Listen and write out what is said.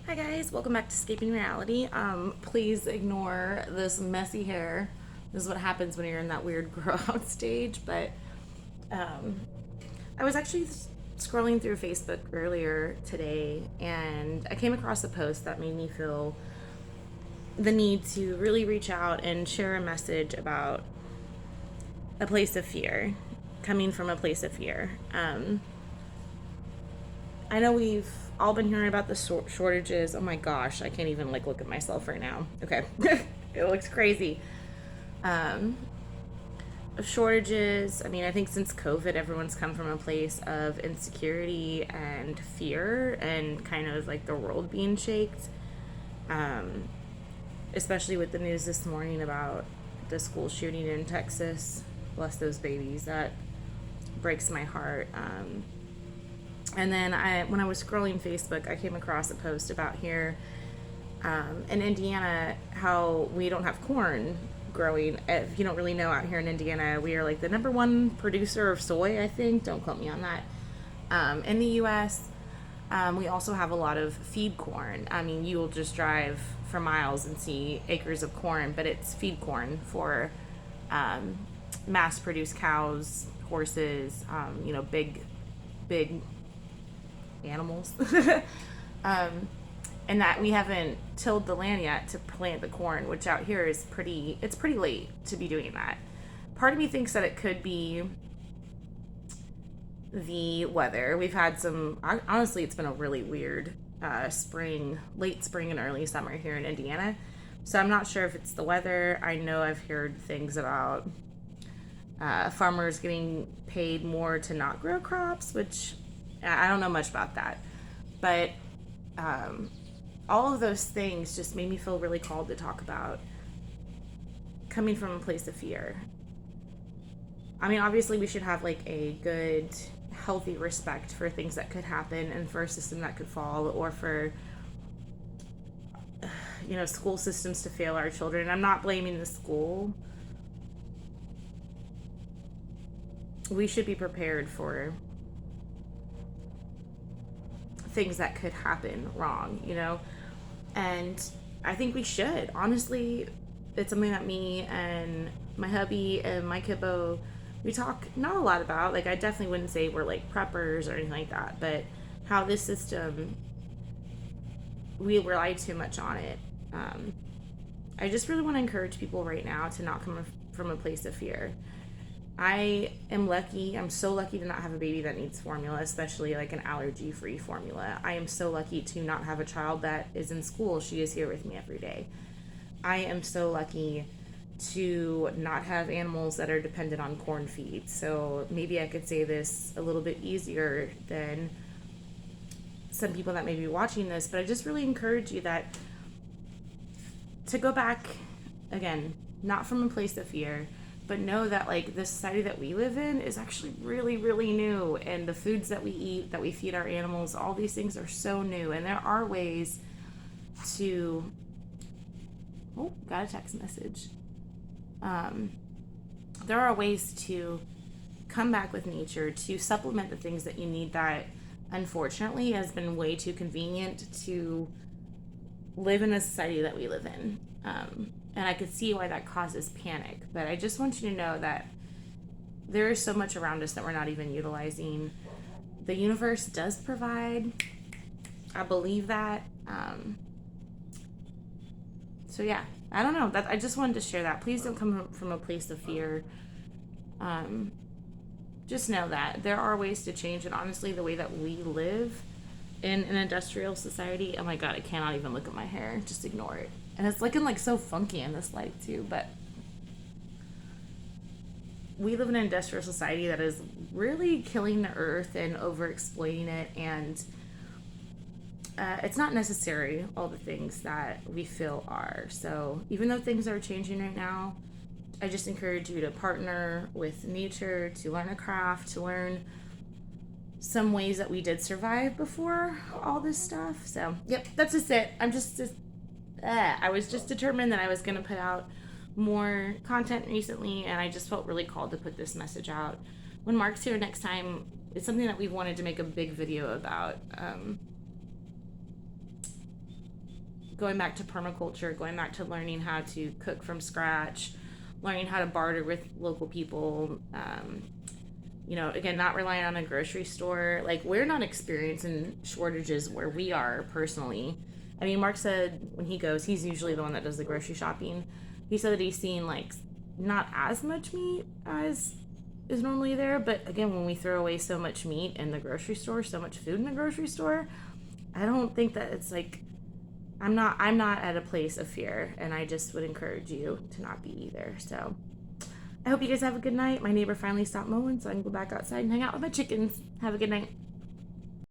Hi guys, welcome back to Escaping Reality. Please ignore this messy hair. This is what happens when you're in that weird grow out stage. But um, I was actually scrolling through Facebook earlier today, and I came across a post that made me feel the need to really reach out and share a message about a place of fear, coming from a place of fear. I know we've all been hearing about the shortages. Oh my gosh, I can't even look at myself right now. Okay, it looks crazy. Um, Shortages. I mean, I think since COVID, everyone's come from a place of insecurity and fear, and kind of like the world being shaked. Um, Especially with the news this morning about the school shooting in Texas. Bless those babies. That breaks my heart. And then when I was scrolling Facebook, I came across a post about here in Indiana how we don't have corn growing. If you don't really know, out here in Indiana, we are like the number one producer of soy, I think. Don't quote me on that. In the U.S., we also have a lot of feed corn. I mean, you will just drive for miles and see acres of corn, but it's feed corn for um, mass produced cows, horses, big animals. um, and that we haven't tilled the land yet to plant the corn, which out here is it's pretty late to be doing that. Part of me thinks that it could be the weather. We've had honestly, it's been a really weird late spring and early summer here in Indiana. So I'm not sure if it's the weather. I know I've heard things about farmers getting paid more to not grow crops, which I don't know much about that. But all of those things just made me feel really called to talk about coming from a place of fear. I mean, obviously, we should have a good, healthy respect for things that could happen and for a system that could fall, or for school systems to fail our children. I'm not blaming the school. We should be prepared for things that could happen wrong. And I think we should. Honestly, it's something that me and my hubby and my kiddo, we talk not a lot about. I definitely wouldn't say we're preppers or anything like that, but how this system, we rely too much on it. I just really want to encourage people right now to not come from a place of fear. I am lucky. I'm so lucky to not have a baby that needs formula, especially an allergy free formula. I am so lucky to not have a child that is in school. She is here with me every day. I am so lucky to not have animals that are dependent on corn feed. So maybe I could say this a little bit easier than some people that may be watching this, but I just really encourage you to go back, again, not from a place of fear, but know that the society that we live in is actually really, really new, and the foods that we eat, that we feed our animals, all these things are so new, and there are ways to got a text message. There are ways to come back with nature, to supplement the things that you need that unfortunately has been way too convenient to live in a society that we live in. And I could see why that causes panic. But I just want you to know that there is so much around us that we're not even utilizing. The universe does provide. I believe that. So yeah, I don't know. I just wanted to share that. Please don't come from a place of fear. Just know that there are ways to change. And honestly, the way that we live in an industrial society, oh my god, I cannot even look at my hair. Just ignore it. And it's looking so funky in this light too, but we live in an industrial society that is really killing the earth and over exploiting it, and it's not necessary, all the things that we feel are. So even though things are changing right now, I just encourage you to partner with nature, to learn a craft, to learn some ways that we did survive before all this stuff. So yep, that's just it. I was just determined that I was going to put out more content recently, and I just felt really called to put this message out. When Mark's here next time, it's something that we wanted to make a big video about. going back to permaculture, going back to learning how to cook from scratch, learning how to barter with local people. Again, not relying on a grocery store. Like, we're not experiencing shortages where we are personally. I mean, Mark said when he goes, he's usually the one that does the grocery shopping. He said that he's seen, like, not as much meat as is normally there. But again, when we throw away so much meat in the grocery store, so much food in the grocery store, I don't think that it's like, I'm not at a place of fear, and I just would encourage you to not be either. So I hope you guys have a good night. My neighbor finally stopped mowing, so I can go back outside and hang out with my chickens. Have a good night.